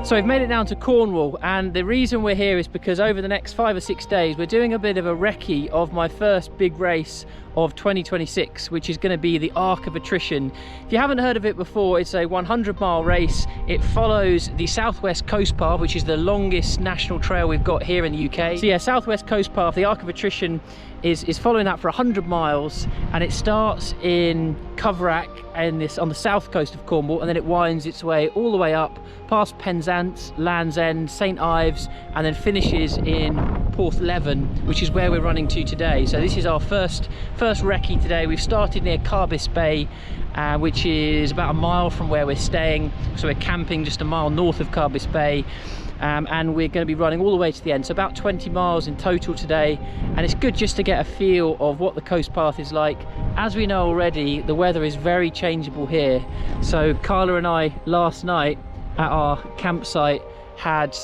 So we've made it down to Cornwall, and the reason we're here is because over the next 5 or 6 days we're doing a bit of a recce of my first big race of 2026, which is going to be the Arc of Attrition. If you haven't heard of it before, it's a 100-mile race. It follows the Southwest Coast Path, which is the longest national trail we've got here in the UK. So yeah, Southwest Coast Path, the Arc of Attrition is following that for 100 miles, and it starts in Coverack and on the south coast of Cornwall, and then it winds its way all the way up past Penzance, Land's End, St Ives, and then finishes in Porthtowan, which is where we're running to today. So this is our first recce today. We've started near Carbis Bay, which is about a mile from where we're staying. So we're camping just a mile north of Carbis Bay. And we're going to be running all the way to the end, so about 20 miles in total today, and it's good just to get a feel of what the coast path is like. As we know already, the weather is very changeable here. So Carla and I last night at our campsite had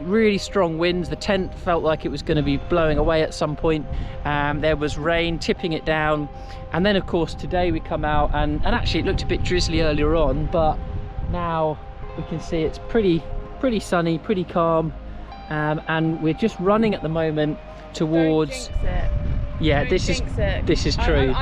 really strong winds. The tent felt like it was going to be blowing away at some point. There was rain tipping it down, and then of course today we come out and actually it looked a bit drizzly earlier on, but now we can see it's pretty sunny, pretty calm, and we're just running at the moment towards. Don't jinx it. Yeah, Don't jinx it. This is true.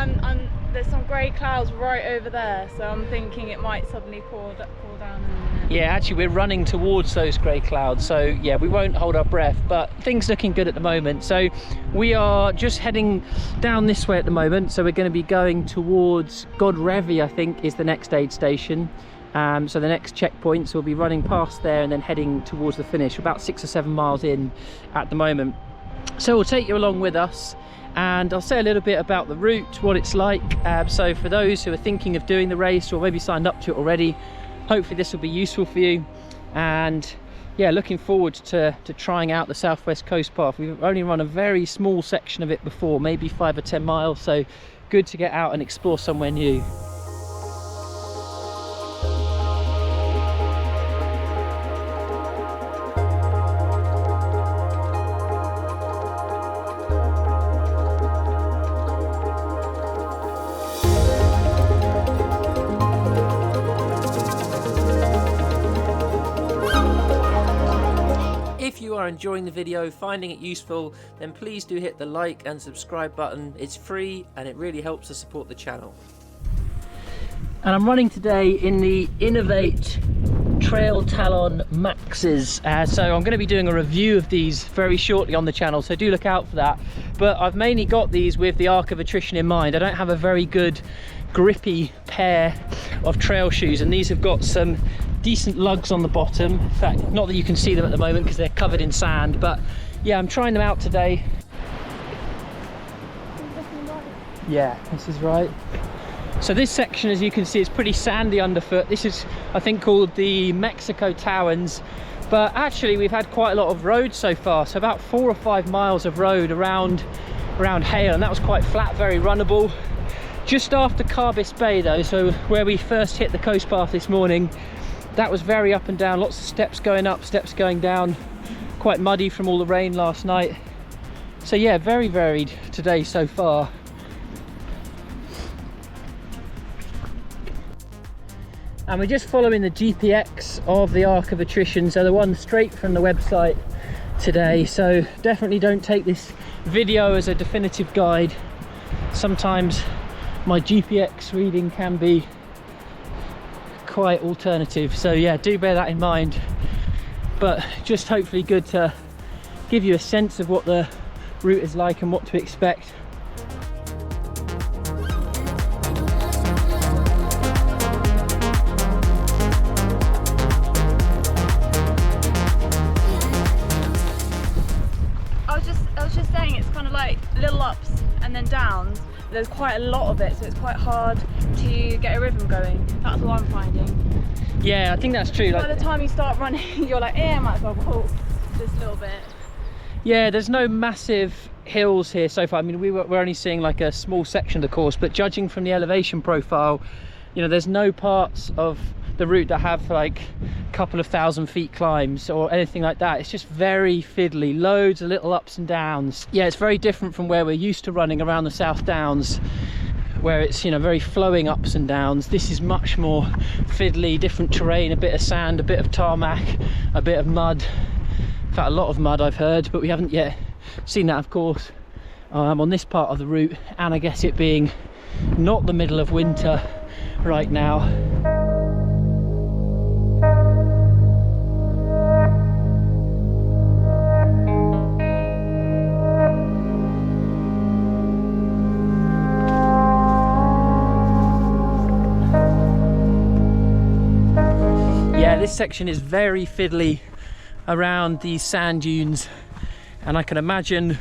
There's some grey clouds right over there, so I'm thinking it might suddenly pour down in a minute. Yeah, actually we're running towards those grey clouds, so yeah, we won't hold our breath, but things looking good at the moment. So we are just heading down this way at the moment, so we're going to be going towards Godrevy, I think is the next aid station. So the next checkpoint, so we'll be running past there and then heading towards the finish. We're about 6 or 7 miles in at the moment. So we'll take you along with us, and I'll say a little bit about the route, what it's like. So for those who are thinking of doing the race or maybe signed up to it already, hopefully this will be useful for you. And yeah, looking forward to trying out the Southwest Coast Path. We've only run a very small section of it before, maybe 5 or 10 miles, so good to get out and explore somewhere new. If you are enjoying the video, finding it useful, then please do hit the like and subscribe button. It's free and it really helps to support the channel. And I'm running today in the Innovate Trail Talon Maxes. So I'm going to be doing a review of these very shortly on the channel, so do look out for that. But I've mainly got these with the Arc of Attrition in mind. I don't have a very good grippy pair of trail shoes, and these have got some decent lugs on the bottom. In fact, not that you can see them at the moment because they're covered in sand, but yeah, I'm trying them out today. Yeah, this is right. So this section, as you can see, is pretty sandy underfoot. This is, I think, called the Mexico Towans, but actually we've had quite a lot of road so far, so about 4 or 5 miles of road around Hale, and that was quite flat, very runnable. Just after Carbis Bay though, so where we first hit the coast path this morning, that was very up and down, lots of steps going up, steps going down, quite muddy from all the rain last night. So yeah, very varied today so far. And we're just following the GPX of the Arc of Attrition, so the one straight from the website today. So definitely don't take this video as a definitive guide. Sometimes my GPX reading can be quite alternative, so yeah, do bear that in mind. But just hopefully good to give you a sense of what the route is like and what to expect. I was just saying, it's kind of like little ups and then downs. There's quite a lot of it, so it's quite hard to get a rhythm going. That's what I'm finding. Yeah, I think that's true. By the time you start running, you're like, I might as well walk just a little bit. Yeah, there's no massive hills here so far. I mean, we're only seeing like a small section of the course, but judging from the elevation profile, you know, there's no parts of the route that have like a couple of 1,000 feet climbs or anything like that. It's just very fiddly, loads of little ups and downs. Yeah, it's very different from where we're used to running around the South Downs, where it's, you know, very flowing ups and downs. This is much more fiddly, different terrain, a bit of sand, a bit of tarmac, a bit of mud. In fact, a lot of mud I've heard, but we haven't yet seen that, of course, on this part of the route. And I guess it being not the middle of winter right now. Yeah, this section is very fiddly around these sand dunes, and I can imagine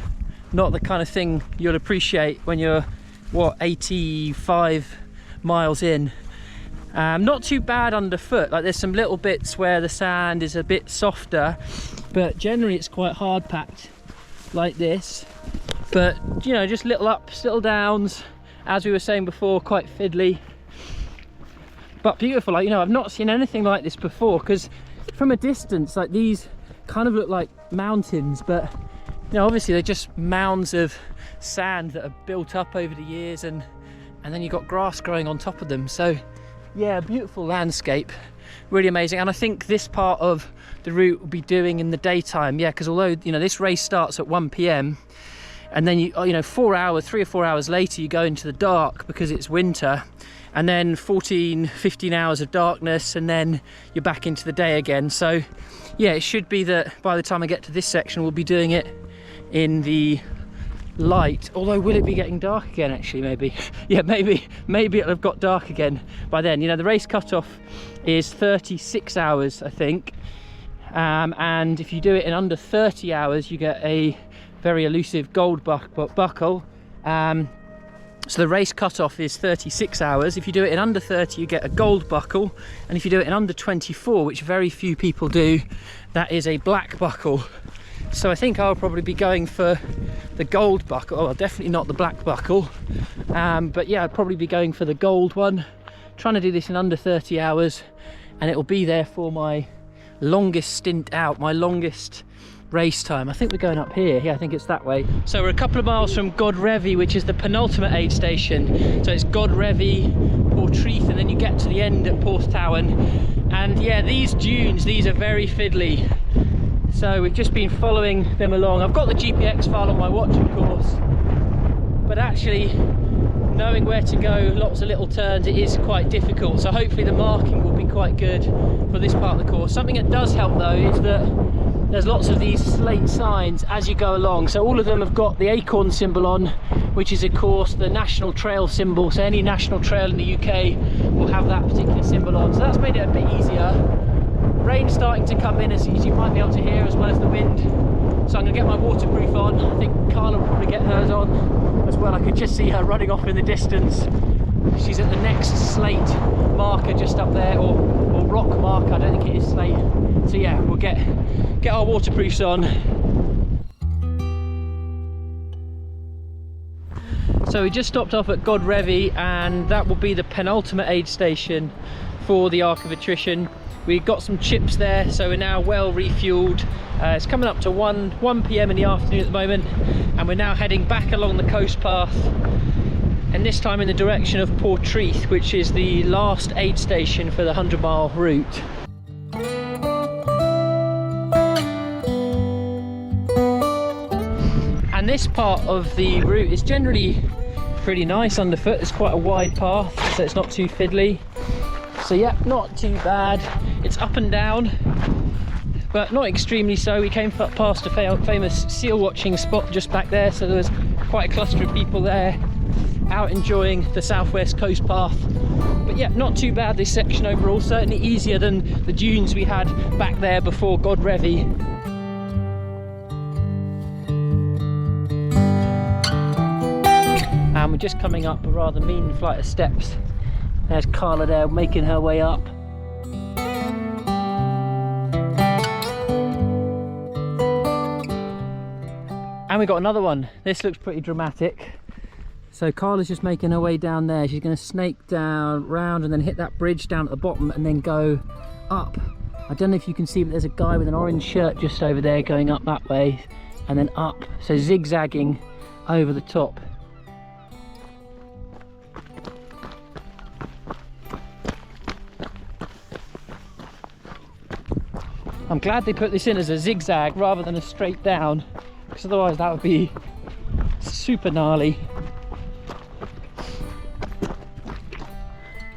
not the kind of thing you'll appreciate when you're, what, 85 miles in. Not too bad underfoot, like there's some little bits where the sand is a bit softer, but generally it's quite hard packed like this. But, you know, just little ups, little downs, as we were saying before, quite fiddly. But beautiful. Like, you know, I've not seen anything like this before, because from a distance, like, these kind of look like mountains, but, you know, obviously they're just mounds of sand that are built up over the years, and then you've got grass growing on top of them. So yeah, beautiful landscape, really amazing. And I think this part of the route will be doing in the daytime, yeah, because although, you know, this race starts at 1 p.m. and then you know, 3 or 4 hours later you go into the dark because it's winter, and then 14-15 hours of darkness, and then you're back into the day again. So yeah, it should be that by the time I get to this section we'll be doing it in the light. Although, will it be getting dark again? Actually, maybe. Yeah, maybe it'll have got dark again by then. You know, the race cutoff is 36 hours, I think, and if you do it in under 30 hours you get a very elusive gold buckle. So the race cutoff is 36 hours. If you do it in under 30 you get a gold buckle, and if you do it in under 24, which very few people do, that is a black buckle. So I think I'll probably be going for the gold buckle. Oh, well, definitely not the black buckle, but yeah, I'd probably be going for the gold one, trying to do this in under 30 hours, and it'll be there for my longest stint out, my longest race time. I think we're going up here. Yeah, I think it's that way. So we're a couple of miles from Godrevy, which is the penultimate aid station. So it's Godrevy, Portreath, and then you get to the end at Porthtowan. And yeah, these dunes, these are very fiddly. So we've just been following them along. I've got the GPX file on my watch, of course, but actually knowing where to go, lots of little turns, it is quite difficult. So hopefully the marking will be quite good for this part of the course. Something that does help though is that there's lots of these slate signs as you go along. So all of them have got the acorn symbol on, which is of course the national trail symbol. So any national trail in the UK will have that particular symbol on. So that's made it a bit easier. Rain's starting to come in, as you might be able to hear, as well as the wind. So I'm going to get my waterproof on. I think Carla will probably get hers on as well. I could just see her running off in the distance. She's at the next slate marker just up there, or rock marker. I don't think it is slate. So yeah, we'll get our waterproofs on. So we just stopped off at Godrevy, and that will be the penultimate aid station for the Arc of Attrition. We got some chips there, so we're now well refueled. It's coming up to 1 p.m. in the afternoon at the moment, and we're now heading back along the coast path, and this time in the direction of Portreath, which is the last aid station for the 100-mile route. And this part of the route is generally pretty nice underfoot. It's quite a wide path, so it's not too fiddly. So yeah, not too bad. It's up and down, but not extremely so. We came past a famous seal watching spot just back there, so there was quite a cluster of people there out enjoying the southwest coast path. But yeah, not too bad this section overall. Certainly easier than the dunes we had back there before Godrevy. And we're just coming up a rather mean flight of steps. There's Carla there making her way up. And we got another one. This looks pretty dramatic. So Carla's just making her way down there. She's going to snake down, round, and then hit that bridge down at the bottom and then go up. I don't know if you can see, but there's a guy with an orange shirt just over there going up that way and then up. So zigzagging over the top. I'm glad they put this in as a zigzag rather than a straight down, because otherwise that would be super gnarly.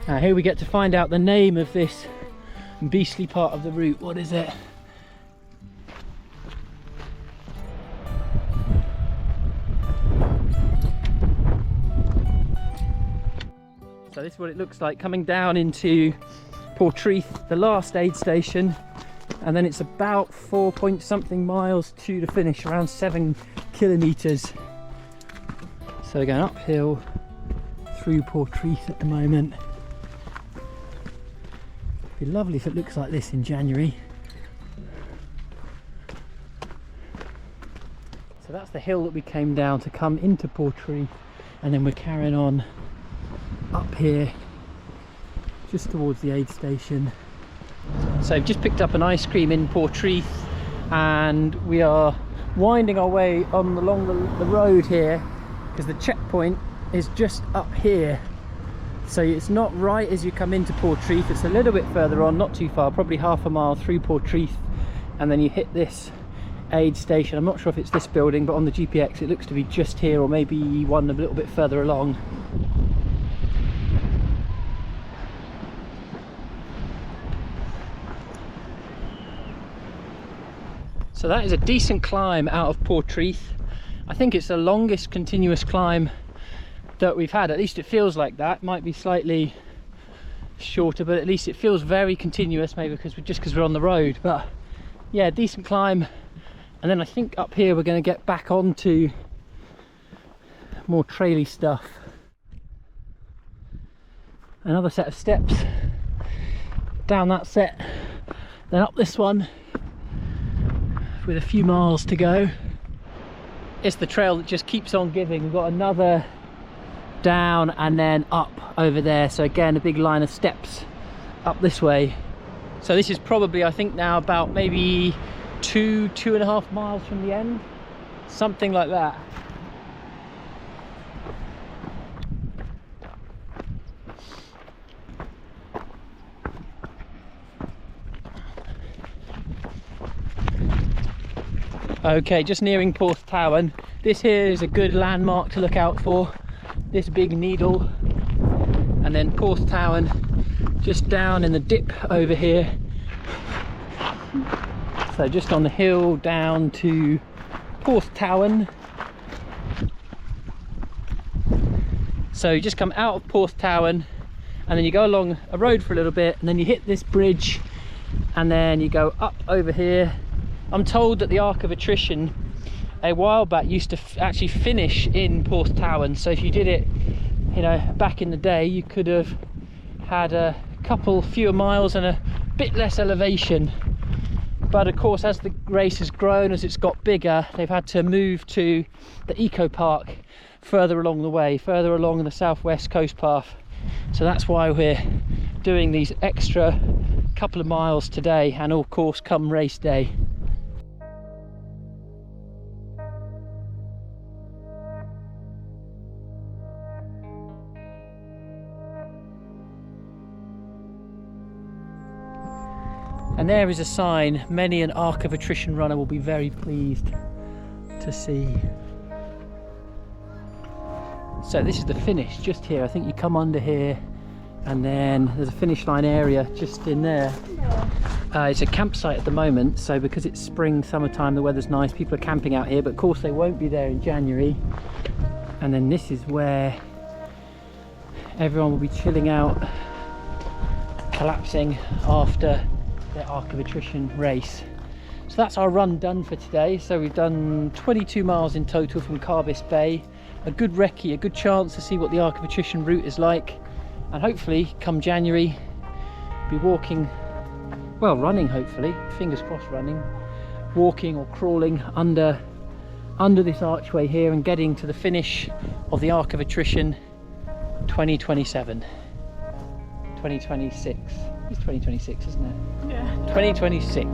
Now here we get to find out the name of this beastly part of the route. What is it? So this is what it looks like coming down into Portreath, the last aid station, and then it's about 4 point something miles to the finish, around 7 kilometers. So we're going uphill through Portreath at the moment. It'd be lovely if it looks like this in January. So that's the hill that we came down to come into Portreath, and then we're carrying on up here just towards the aid station. So I've just picked up an ice cream in Portreath, and we are winding our way on along the road here, because the checkpoint is just up here. So it's not right as you come into Portreath, it's a little bit further on, not too far, probably half a mile through Portreath, and then you hit this aid station. I'm not sure if it's this building, but on the GPX it looks to be just here, or maybe one a little bit further along. So that is a decent climb out of Portreath. I think it's the longest continuous climb that we've had, at least it feels like that. It might be slightly shorter, but at least it feels very continuous, maybe because we're on the road. But yeah, decent climb. And then I think up here we're going to get back onto more traily stuff. Another set of steps down that set, then up this one with a few miles to go. It's the trail that just keeps on giving. We've got another down and then up over there, so again a big line of steps up this way. So this is probably, I think now, about maybe 2.5 miles from the end, something like that. Okay, just nearing Porthtowan. This here is a good landmark to look out for, this big needle, and then Porthtowan just down in the dip over here. So just on the hill down to Porthtowan. So you just come out of Porthtowan and then you go along a road for a little bit, and then you hit this bridge, and then you go up over here. I'm told that the Arc of Attrition a while back used to actually finish in Porthtowan, so if you did it, you know, back in the day, you could have had a couple fewer miles and a bit less elevation. But of course, as the race has grown, as it's got bigger, they've had to move to the eco park further along the way, further along the southwest coast path. So that's why we're doing these extra couple of miles today, and of course come race day. And there is a sign many an Arc of Attrition runner will be very pleased to see. So this is the finish just here. I think you come under here and then there's a finish line area just in there. It's a campsite at the moment, so because it's spring, summertime, the weather's nice, people are camping out here, but of course they won't be there in January. And then this is where everyone will be chilling out, collapsing after the Arc of Attrition race. So that's our run done for today. So we've done 22 miles in total from Carbis Bay, a good recce, a good chance to see what the Arc of Attrition route is like, and hopefully come January be walking, well, running, hopefully, fingers crossed, running, walking or crawling under this archway here and getting to the finish of the Arc of Attrition 2027. 2026. It's 2026, isn't it? Yeah. 2026.